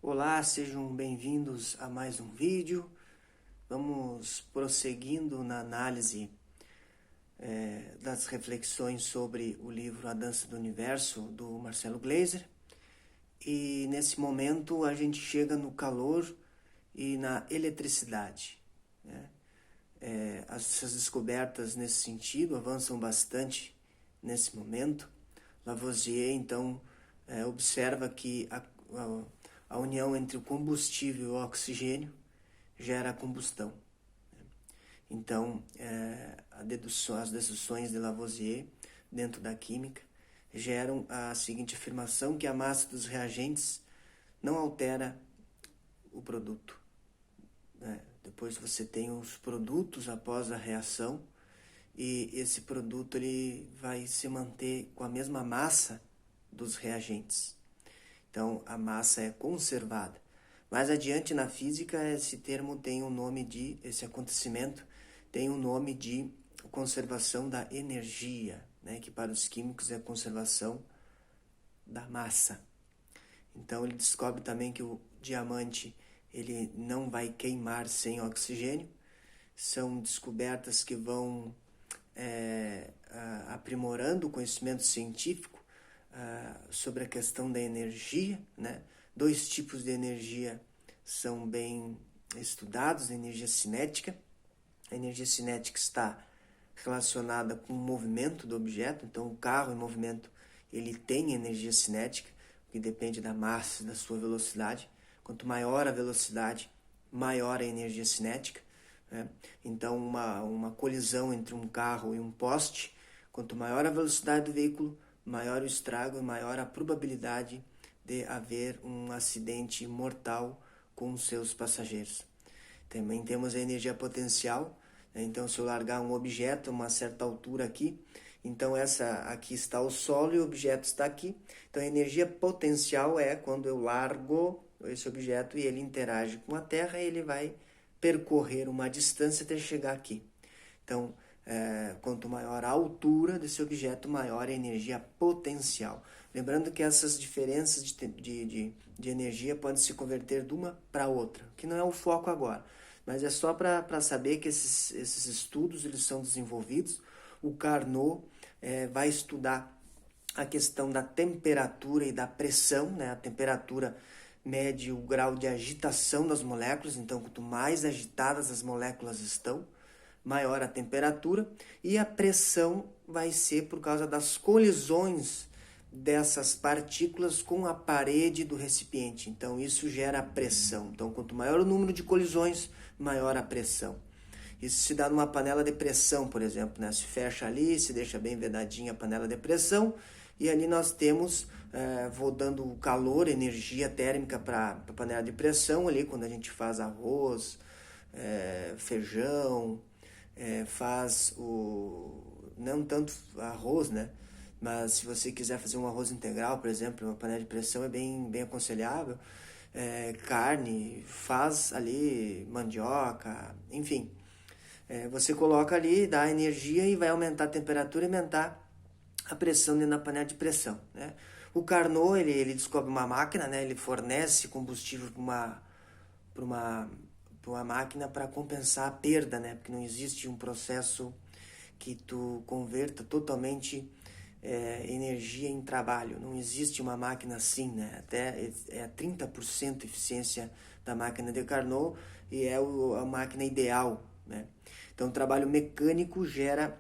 Olá, sejam bem-vindos a mais um vídeo. Vamos prosseguindo na análise das reflexões sobre o livro A Dança do Universo, do Marcelo Gleiser. E nesse momento a gente chega no calor e na eletricidade, né? Essas descobertas nesse sentido avançam bastante nesse momento. Lavoisier, então, observa que a união entre o combustível e o oxigênio gera a combustão. Então, as deduções de Lavoisier, dentro da química, geram a seguinte afirmação, que a massa dos reagentes não altera o produto. Depois você tem os produtos após a reação, e esse produto ele vai se manter com a mesma massa dos reagentes. Então, a massa é conservada. Mais adiante na física, esse acontecimento tem o nome de conservação da energia, né? Que para os químicos é a conservação da massa. Então, ele descobre também que o diamante ele não vai queimar sem oxigênio. São descobertas que vão aprimorando o conhecimento científico sobre a questão da energia, né? Dois tipos de energia são bem estudados: a energia cinética. A energia cinética está relacionada com o movimento do objeto, então o carro em movimento ele tem energia cinética, que depende da massa e da sua velocidade. Quanto maior a velocidade, maior a energia cinética, né? Então uma colisão entre um carro e um poste, quanto maior a velocidade do veículo, maior o estrago e maior a probabilidade de haver um acidente mortal com os seus passageiros. Também temos a energia potencial, né? Então, se eu largar um objeto a uma certa altura aqui, então aqui está o solo e o objeto está aqui. Então, a energia potencial é quando eu largo esse objeto e ele interage com a Terra e ele vai percorrer uma distância até chegar aqui. Então, quanto maior a altura desse objeto, maior a energia potencial. Lembrando que essas diferenças de energia podem se converter de uma para outra, que não é o foco agora, mas é só para saber que esses estudos eles são desenvolvidos. O Carnot vai estudar a questão da temperatura e da pressão, né? A temperatura mede o grau de agitação das moléculas, então quanto mais agitadas as moléculas estão, maior a temperatura, e a pressão vai ser por causa das colisões dessas partículas com a parede do recipiente. Então isso gera pressão. Então quanto maior o número de colisões, maior a pressão. Isso se dá numa panela de pressão, por exemplo, né? Se fecha ali, se deixa bem vedadinha a panela de pressão, e ali nós temos, vou dando calor, energia térmica para a panela de pressão, ali quando a gente faz arroz, feijão, faz não tanto arroz, né? Mas se você quiser fazer um arroz integral, por exemplo, uma panela de pressão é bem aconselhável. Carne, faz ali mandioca, enfim. Você coloca ali, dá energia e vai aumentar a temperatura e aumentar a pressão dentro da panela de pressão, né? O Carnot, ele descobre uma máquina, né? Ele fornece combustível para uma máquina para compensar a perda, né? Porque não existe um processo que tu converta totalmente energia em trabalho. Não existe uma máquina assim, né? Até 30% eficiência da máquina de Carnot e a máquina ideal, né? Então, o trabalho mecânico gera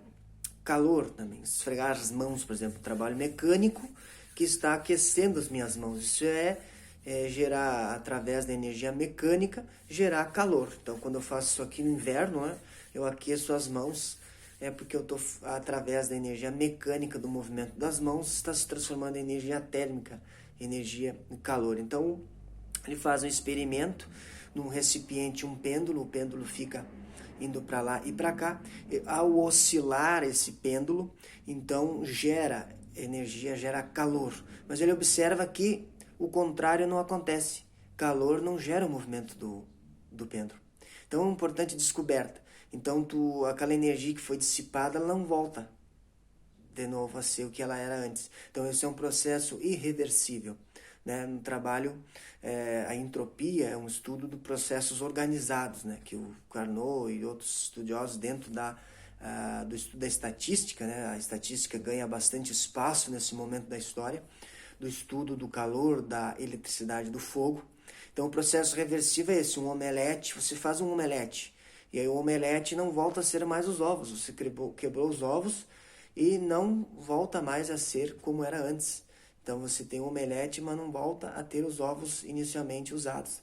calor também. Esfregar as mãos, por exemplo, trabalho mecânico que está aquecendo as minhas mãos. Isso gerar, através da energia mecânica, gerar calor. Então, quando eu faço isso aqui no inverno, né, eu aqueço as mãos, porque eu estou, através da energia mecânica do movimento das mãos, está se transformando em energia térmica, energia em calor. Então, ele faz um experimento num recipiente, um pêndulo, o pêndulo fica indo para lá e para cá. Ao oscilar esse pêndulo, então gera energia, gera calor. Mas ele observa que o contrário não acontece. Calor não gera o movimento do pêndulo. Então é uma importante descoberta. Então aquela energia que foi dissipada, ela não volta de novo a ser o que ela era antes. Então esse é um processo irreversível. né, no trabalho, a entropia é um estudo de processos organizados, né, que o Carnot e outros estudiosos dentro do estudo da estatística, né, a estatística ganha bastante espaço nesse momento da história, do estudo do calor, da eletricidade, do fogo. Então o processo reversível é esse, um omelete, você faz um omelete, e aí o omelete não volta a ser mais os ovos, você quebrou os ovos e não volta mais a ser como era antes. Então você tem um omelete, mas não volta a ter os ovos inicialmente usados.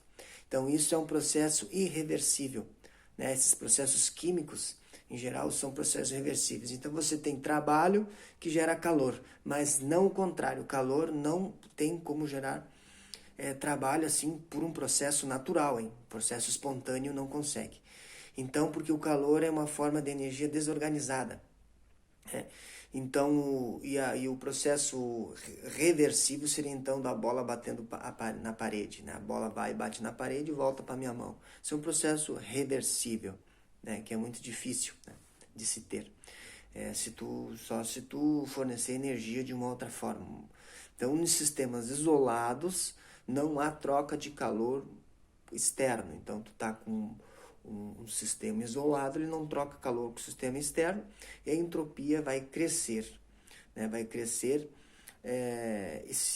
Então isso é um processo irreversível, né? Esses processos químicos, em geral, são processos reversíveis. Então você tem trabalho que gera calor, mas não o contrário. O calor não tem como gerar trabalho assim por um processo natural, hein? Processo espontâneo não consegue. Então, porque o calor é uma forma de energia desorganizada. Então, e o processo reversível seria então da bola batendo na parede, né? A bola vai e bate na parede e volta para minha mão. Isso é um processo reversível, né? Que é muito difícil, né, de se ter. Se tu fornecer energia de uma outra forma. Então, em sistemas isolados, não há troca de calor externo. Então, tu tá com um sistema isolado, ele não troca calor com o sistema externo e a entropia vai crescer, né? Vai crescer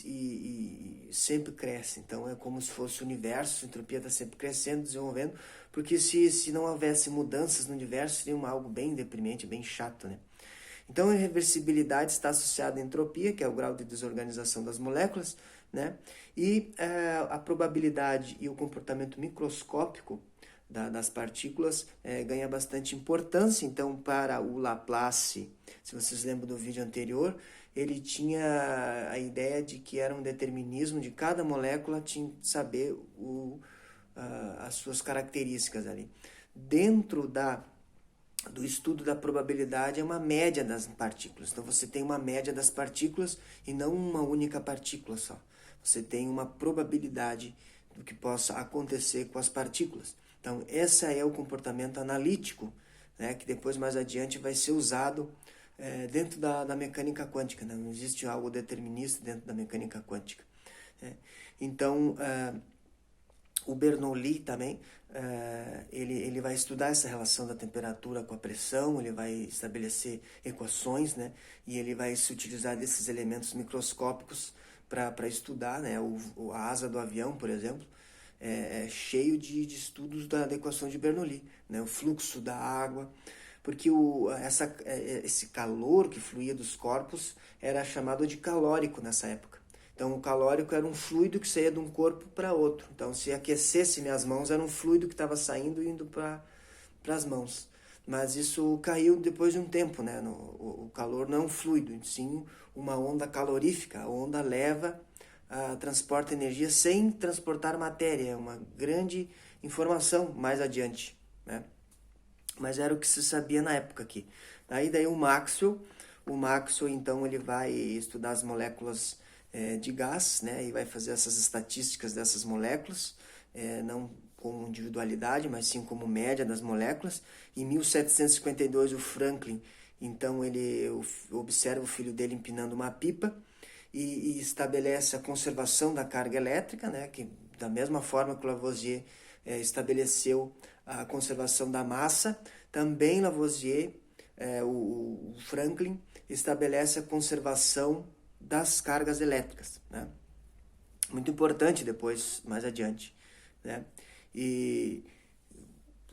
e sempre cresce. Então é como se fosse o universo, a entropia está sempre crescendo, desenvolvendo, porque se não houvesse mudanças no universo, seria algo bem deprimente, bem chato, né? Então a irreversibilidade está associada à entropia, que é o grau de desorganização das moléculas, né? E a probabilidade e o comportamento microscópico das partículas ganha bastante importância. Então, para o Laplace, se vocês lembram do vídeo anterior, ele tinha a ideia de que era um determinismo de cada molécula, tinha que saber as suas características ali. Dentro do estudo da probabilidade é uma média das partículas. Então, você tem uma média das partículas e não uma única partícula só. Você tem uma probabilidade do que possa acontecer com as partículas. Então, esse é o comportamento analítico, né, que depois, mais adiante, vai ser usado dentro da mecânica quântica. Né? Não existe algo determinista dentro da mecânica quântica. Né? Então, o Bernoulli também, ele vai estudar essa relação da temperatura com a pressão, ele vai estabelecer equações, né, e ele vai se utilizar desses elementos microscópicos para estudar, né, a asa do avião, por exemplo, cheio de estudos da equação de Bernoulli, né? O fluxo da água, porque esse calor que fluía dos corpos era chamado de calórico nessa época. Então, o calórico era um fluido que saía de um corpo para outro. Então, se aquecesse minhas mãos, era um fluido que estava saindo e indo para as mãos. Mas isso caiu depois de um tempo, né? O calor não é um fluido, sim uma onda calorífica. A onda transporta energia sem transportar matéria. É uma grande informação mais adiante, né? Mas era o que se sabia na época aqui. Daí o Maxwell, então, ele vai estudar as moléculas de gás, né? E vai fazer essas estatísticas dessas moléculas, não como individualidade, mas sim como média das moléculas. Em 1752, o Franklin, então, ele observa o filho dele empinando uma pipa, e estabelece a conservação da carga elétrica, né, que da mesma forma que Lavoisier estabeleceu a conservação da massa, também Lavoisier, o Franklin, estabelece a conservação das cargas elétricas, né? Muito importante depois, mais adiante, né? E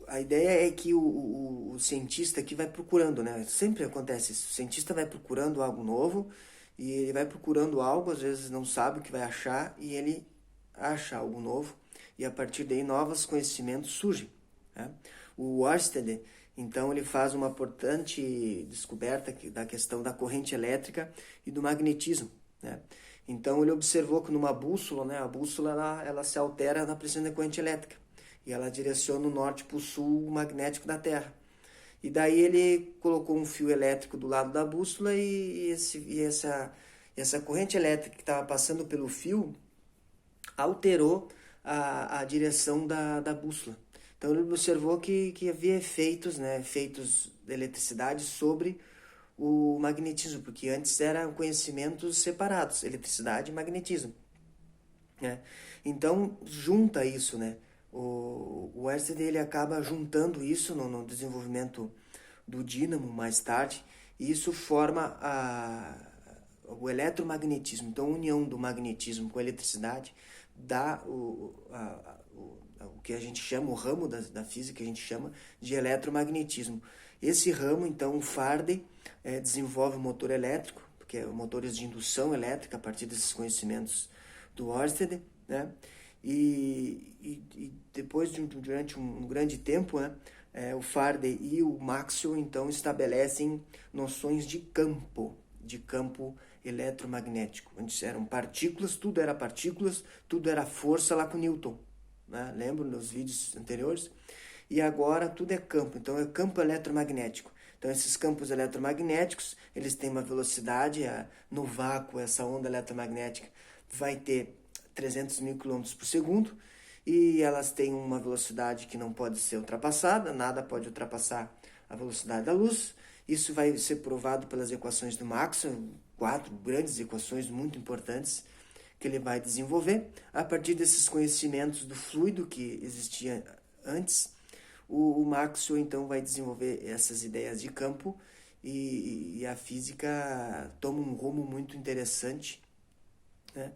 a ideia é que o cientista aqui vai procurando, né? Sempre acontece isso, o cientista vai procurando algo novo, e ele vai procurando algo, às vezes não sabe o que vai achar, e ele acha algo novo, e a partir daí novos conhecimentos surgem, né? O Ørsted, então, ele faz uma importante descoberta da questão da corrente elétrica e do magnetismo, né? Então, ele observou que numa bússola, né, a bússola ela se altera na pressão da corrente elétrica, e ela direciona o norte para o sul magnético da Terra. E daí ele colocou um fio elétrico do lado da bússola e essa corrente elétrica que estava passando pelo fio alterou a direção da bússola. Então ele observou que havia efeitos, né, efeitos de eletricidade sobre o magnetismo, porque antes eram conhecimentos separados, eletricidade e magnetismo. né? Então, junta isso, né? O Ørsted, ele acaba juntando isso no desenvolvimento do dínamo mais tarde, e isso forma o eletromagnetismo. Então, a união do magnetismo com a eletricidade dá o que a gente chama, o ramo da física, que a gente chama de eletromagnetismo. Esse ramo, então, o Faraday desenvolve o motor elétrico, que é motores de indução elétrica a partir desses conhecimentos do Ørsted, né? E depois, durante um grande tempo, né, o Faraday e o Maxwell, então, estabelecem noções de campo eletromagnético. Antes eram partículas, tudo era força lá com Newton, né? Lembro nos vídeos anteriores? E agora tudo é campo, então é campo eletromagnético. Então esses campos eletromagnéticos, eles têm uma velocidade, no vácuo essa onda eletromagnética vai ter 300 mil quilômetros por segundo, e elas têm uma velocidade que não pode ser ultrapassada, nada pode ultrapassar a velocidade da luz. Isso vai ser provado pelas equações do Maxwell, 4 grandes equações muito importantes que ele vai desenvolver. A partir desses conhecimentos do fluido que existia antes, o Maxwell então vai desenvolver essas ideias de campo, e a física toma um rumo muito interessante, né?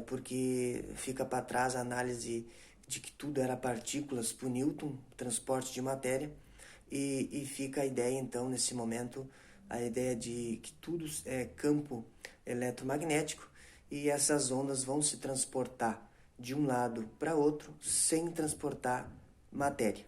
Porque fica para trás a análise de que tudo era partículas por Newton, transporte de matéria, e fica a ideia então nesse momento, a ideia de que tudo é campo eletromagnético, e essas ondas vão se transportar de um lado para outro sem transportar matéria.